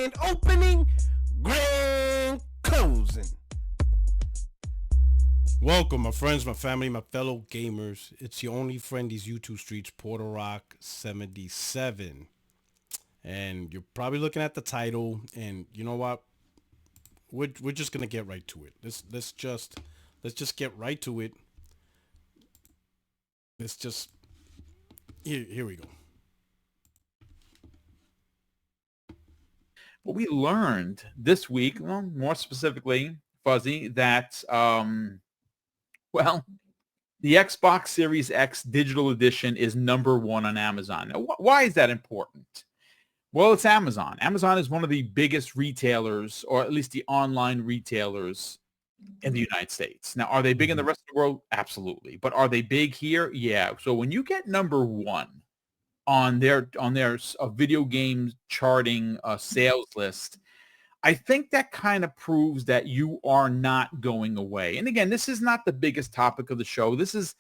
grand opening, grand closing. Welcome, my friends, my family, my fellow gamers. It's your only friend, these YouTube streets, Puerto77. And you're probably looking at the title, and you know what? We're just gonna get right to it. Let's just get right to it. Let's just here we go. What we learned this week, well, more specifically, Fuzzy, that the Xbox Series X digital edition is #1 on Amazon. Now, why is that important? Well, it's Amazon. Amazon is one of the biggest retailers, or at least the online retailers in the United States. Now, are they big in the rest of the world? Absolutely. But are they big here? Yeah. So when you get #1 on their video game charting sales list, I think that kind of proves that you are not going away. And again, this is not the biggest topic of the show. This is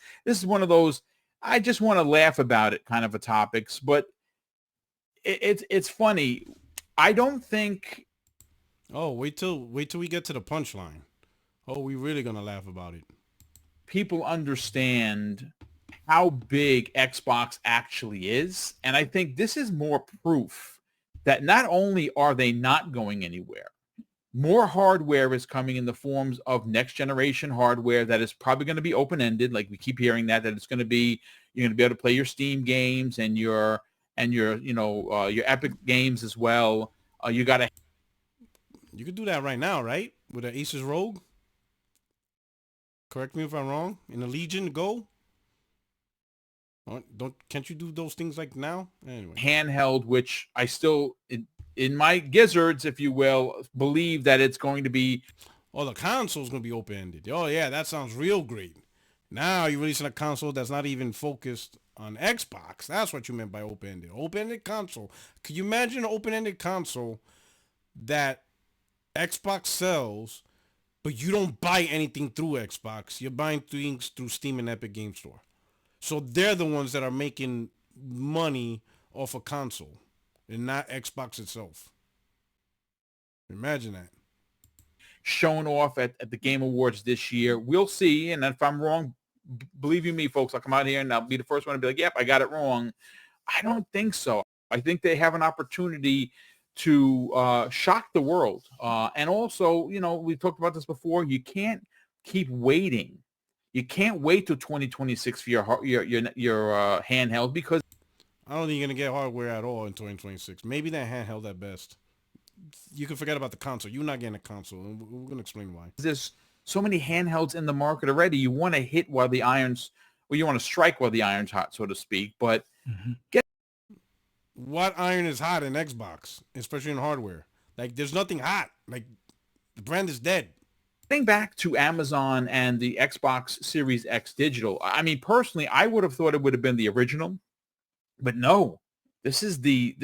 one of those I just want to laugh about it kind of a topics, but it's funny. I don't think. Oh, wait till we get to the punchline. Oh, we really gonna laugh about it. People understand how big Xbox actually is, and I think this is more proof that not only are they not going anywhere, more hardware is coming in the forms of next generation hardware that is probably going to be open-ended. Like we keep hearing that it's going to be, you're going to be able to play your Steam games and your your Epic games as well. You could do that right now, right? With the Asus Rogue. Correct me if I'm wrong. In the Legion Go. Can't you do those things like now? Anyway, handheld, which I still in my gizzards, if you will, believe that it's going to be. Oh, the console's going to be open-ended. Oh yeah, that sounds real great. Now you're releasing a console that's not even focused on Xbox. That's what you meant by open-ended. Open-ended console. Could you imagine an open-ended console that Xbox sells, but you don't buy anything through Xbox? You're buying things through Steam and Epic Game Store. So they're the ones that are making money off a console and not Xbox itself. Imagine that. Shown off at the Game Awards this year. We'll see. And if I'm wrong, believe you me, folks, I'll come out here and I'll be the first one to be like, yep, I got it wrong. I don't think so. I think they have an opportunity to shock the world. And also, we've talked about this before. You can't keep waiting. You can't wait till 2026 for your handheld, because I don't think you're going to get hardware at all in 2026. Maybe that handheld at best. You can forget about the console. You're not getting a console, and we're going to explain why. There's so many handhelds in the market already. You want to hit while the iron's, well, you want to strike while the iron's hot, so to speak. But what iron is hot in Xbox, especially in hardware? Like, there's nothing hot. Like, the brand is dead. Getting back to Amazon and the Xbox Series X digital, I mean, personally, I would have thought it would have been the original, but no, this is the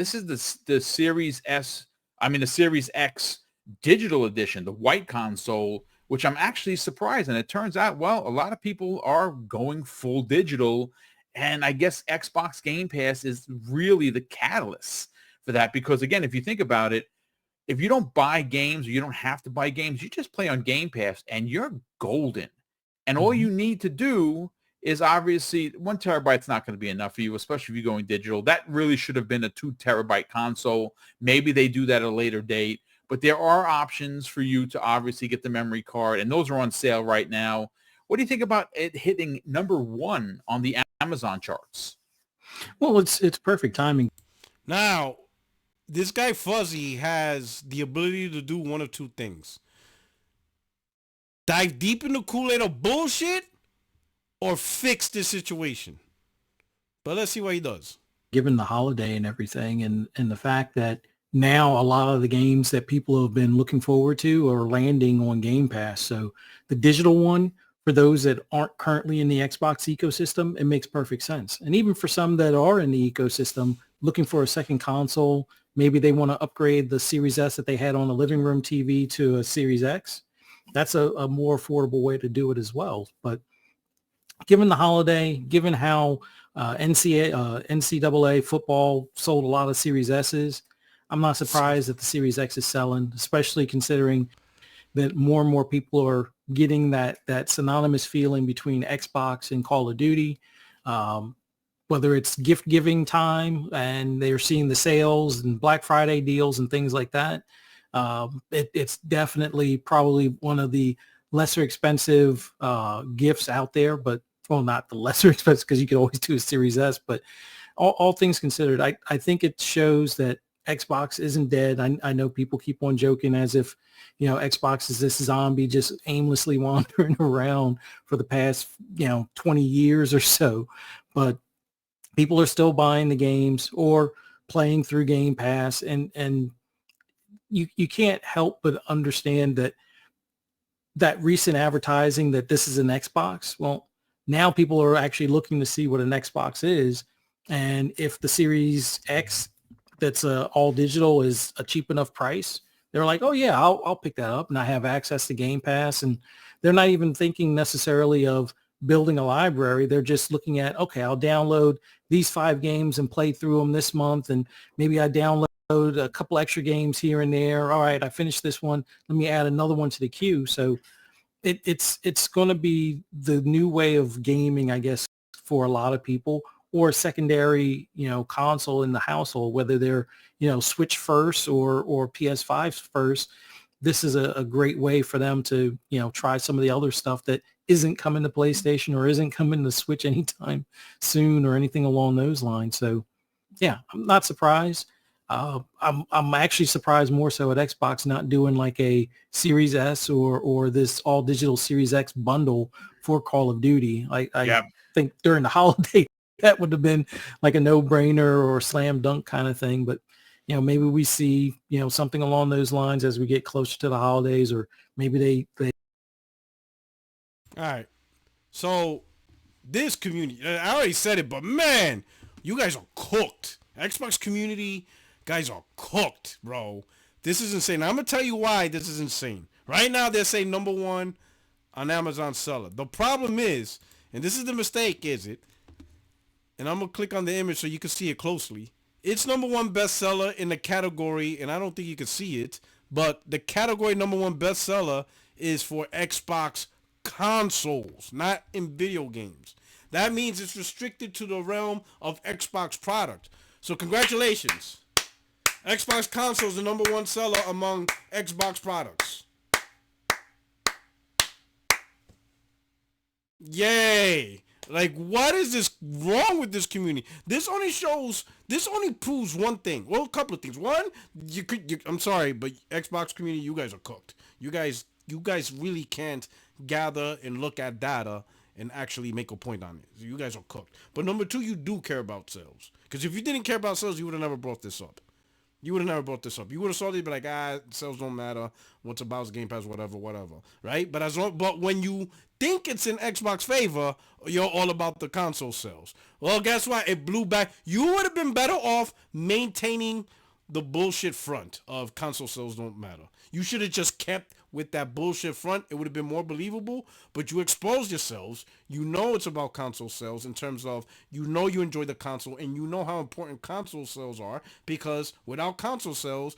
Series S. I mean, the Series X digital edition, the white console, which I'm actually surprised. And it turns out, well, a lot of people are going full digital, and I guess Xbox Game Pass is really the catalyst for that. Because again, if you think about it, if you don't buy games, or you don't have to buy games, you just play on Game Pass and you're golden. And all you need to do is, obviously, 1 terabyte's not going to be enough for you, especially if you're going digital. That really should have been a 2 terabyte console. Maybe they do that at a later date, but there are options for you to obviously get the memory card, and those are on sale right now. What do you think about it hitting #1 on the Amazon charts? Well, it's perfect timing. Now, this guy Fuzzy has the ability to do one of two things. Dive deep in the Kool-Aid of bullshit or fix this situation. But let's see what he does. Given the holiday and everything, and the fact that now a lot of the games that people have been looking forward to are landing on Game Pass. So the digital one, for those that aren't currently in the Xbox ecosystem, it makes perfect sense. And even for some that are in the ecosystem looking for a second console, maybe they want to upgrade the Series S that they had on a living room TV to a Series X. That's a more affordable way to do it as well. But given the holiday, given how NCAA football sold a lot of Series S's, I'm not surprised that the Series X is selling, especially considering that more and more people are getting that synonymous feeling between Xbox and Call of Duty. Whether it's gift giving time and they're seeing the sales and Black Friday deals and things like that. It's definitely probably one of the lesser expensive gifts out there, but well, not the lesser expensive because you could always do a Series S, but all things considered, I think it shows that Xbox isn't dead. I know people keep on joking as if, Xbox is this zombie just aimlessly wandering around for the past, 20 years or so, but people are still buying the games or playing through Game Pass, and you can't help but understand that recent advertising that this is an Xbox. Well, now people are actually looking to see what an Xbox is, and if the Series X that's all digital is a cheap enough price, they're like, oh yeah, I'll pick that up, and I have access to Game Pass, and they're not even thinking necessarily of building a library. They're just looking at, okay, I'll download these 5 games and play through them this month, and maybe I download a couple extra games here and there. All right, I finished this one. Let me add another one to the queue. So it's going to be the new way of gaming, I guess, for a lot of people, or a secondary, console in the household, whether they're, Switch first or PS5 first. This is a great way for them to, try some of the other stuff that isn't coming to PlayStation or isn't coming to Switch anytime soon or anything along those lines. So yeah, I'm not surprised. I'm actually surprised more so at Xbox not doing like a Series S or this all digital Series X bundle for Call of Duty. I think during the holiday that would have been like a no-brainer or slam dunk kind of thing. But maybe we see something along those lines as we get closer to the holidays, or maybe they. All right. So this community, I already said it, but man, you guys are cooked. Xbox community guys are cooked, bro. This is insane. I'm going to tell you why this is insane. Right now, they're saying number 1 on Amazon seller. The problem is, and this is the mistake, is it? And I'm going to click on the image so you can see it closely. It's number 1 bestseller in the category, and I don't think you can see it, but the category number 1 bestseller is for Xbox consoles, not in video games. That means it's restricted to the realm of Xbox product. So congratulations. Xbox console is the number 1 seller among Xbox products. Yay. Like, what is this wrong with this community? This only proves one thing. Well, a couple of things. One, I'm sorry, but Xbox community, you guys are cooked. You guys really can't gather and look at data and actually make a point on it. So you guys are cooked. But number 2, you do care about sales. Because if you didn't care about sales, you would have never brought this up. You would have never brought this up. You would have saw it, be like, sales don't matter. What's about is Game Pass, whatever, right? But when you think it's in Xbox favor, you're all about the console sales. Well, guess what? It blew back. You would have been better off maintaining the bullshit front of console sales don't matter. You should have just kept with that bullshit front. It would have been more believable, but you exposed yourselves. You know it's about console sales in terms of, you enjoy the console, and you know how important console sales are, because without console sales,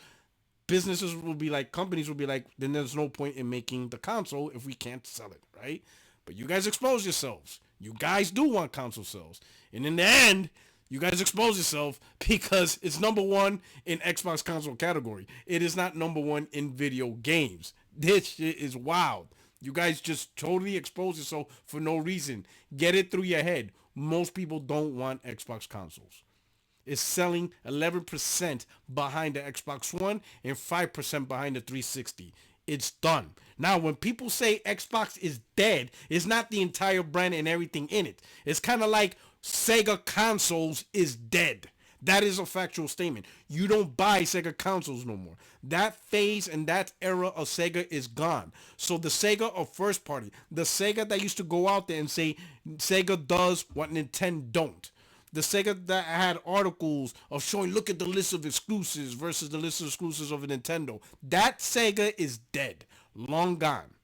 businesses will be like, companies will be like, then there's no point in making the console if we can't sell it, right? But you guys expose yourselves. You guys do want console sales. And in the end, you guys expose yourself because it's number 1 in Xbox console category. It is not number 1 in video games. This shit is wild. You guys just totally expose yourself for no reason. Get it through your head. Most people don't want Xbox consoles. It's selling 11% behind the Xbox One and 5% behind the 360. It's done. Now, when people say Xbox is dead, it's not the entire brand and everything in it. It's kind of like Sega consoles is dead. That is a factual statement. You don't buy Sega consoles no more. That phase and that era of Sega is gone. So the Sega of first party, the Sega that used to go out there and say Sega does what Nintendo don't. The Sega that had articles of showing, look at the list of exclusives versus the list of exclusives of a Nintendo. That Sega is dead. Long gone.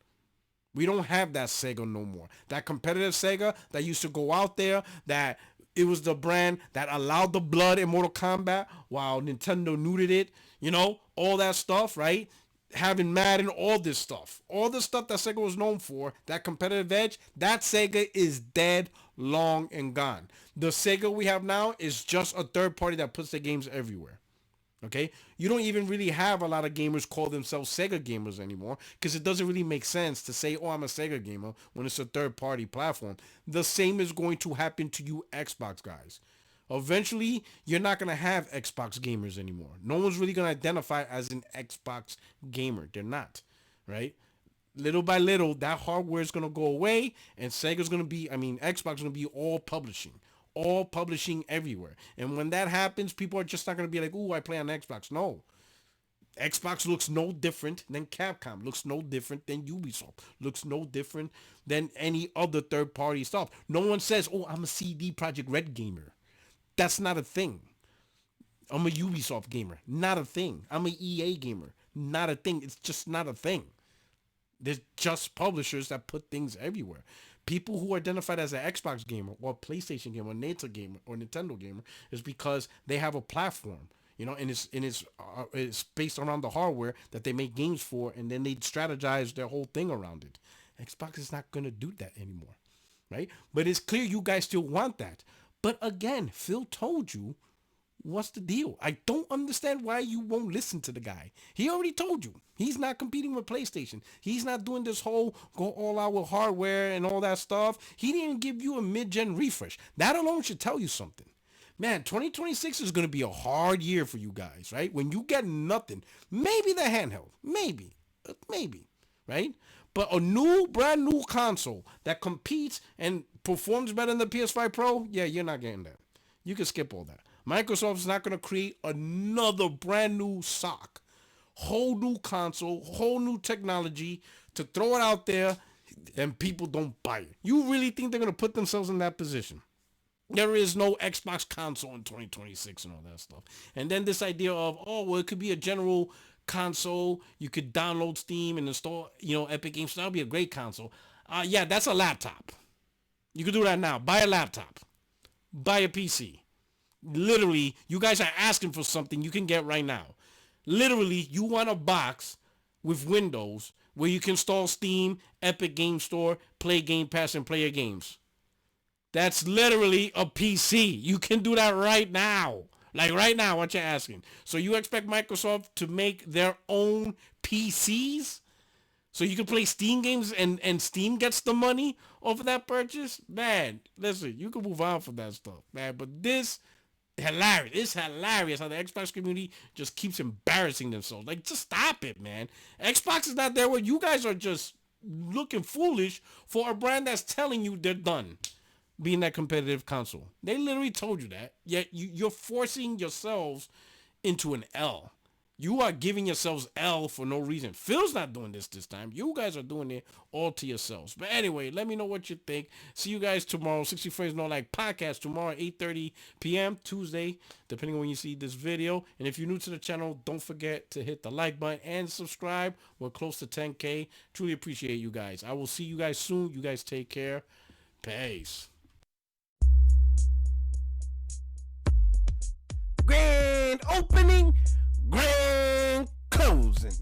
We don't have that Sega no more. That competitive Sega that used to go out there, that It was the brand that allowed the blood in Mortal Kombat while Nintendo neutered it. You know, all that stuff, right? Having Madden, all this stuff. All the stuff that Sega was known for, that competitive edge, that Sega is dead, long, and gone. The Sega we have now is just a third party that puts their games everywhere. Okay, you don't even really have a lot of gamers call themselves Sega gamers anymore because it doesn't really make sense to say, oh, I'm a Sega gamer when it's a third party platform. The same is going to happen to you Xbox guys. Eventually, you're not going to have Xbox gamers anymore. No one's really going to identify as an Xbox gamer. They're not, right? Little by little, that hardware is going to go away and Xbox is going to be all publishing everywhere. And when that happens, people are just not going to be like, ooh, I play on Xbox. No. Xbox looks no different than Capcom, looks no different than Ubisoft, looks no different than any other third-party stuff. No one says, oh, I'm a CD Projekt Red gamer. That's not a thing. I'm a Ubisoft gamer. Not a thing. I'm a EA gamer. Not a thing. It's just not a thing. There's just publishers that put things everywhere. People who are identified as an Xbox gamer or PlayStation gamer or Nintendo gamer is because they have a platform, you know, and it's based around the hardware that they make games for, and then they strategize their whole thing around it. Xbox is not going to do that anymore, right? But it's clear you guys still want that. But again, Phil told you, what's the deal? I don't understand why you won't listen to the guy. He already told you. He's not competing with PlayStation. He's not doing this whole go all out with hardware and all that stuff. He didn't give you a mid-gen refresh. That alone should tell you something. Man, 2026 is going to be a hard year for you guys, right? When you get nothing, maybe the handheld, maybe, right? But a brand new console that competes and performs better than the PS5 Pro, yeah, you're not getting that. You can skip all that. Microsoft's not going to create another brand new sock, whole new console, whole new technology to throw it out there and people don't buy it. You really think they're going to put themselves in that position? There is no Xbox console in 2026 and all that stuff. And then this idea of, oh, well, it could be a general console. You could download Steam and install, Epic Games. That would be a great console. Yeah, that's a laptop. You could do that now. Buy a laptop. Buy a PC. Literally, you guys are asking for something you can get right now. Literally, you want a box with Windows where you can install Steam, Epic Game Store, play Game Pass, and play your games. That's literally a PC. You can do that right now. Like right now, what you're asking. So you expect Microsoft to make their own PCs? So you can play Steam games and Steam gets the money off of that purchase? Man, listen, you can move on from that stuff, man. But this... hilarious. It's hilarious how the Xbox community just keeps embarrassing themselves. Like, just stop it, man. Xbox is not there where you guys are just looking foolish for a brand that's telling you they're done being that competitive console. They literally told you that, yet you're forcing yourselves into an L. You are giving yourselves L for no reason. Phil's not doing this time. You guys are doing it all to yourselves. But anyway, let me know what you think. See you guys tomorrow. 60 Frames No Like podcast tomorrow at 8:30 p.m. Tuesday, depending on when you see this video. And if you're new to the channel, don't forget to hit the like button and subscribe. We're close to 10K. Truly appreciate you guys. I will see you guys soon. You guys take care. Peace. Grand opening, grand closing.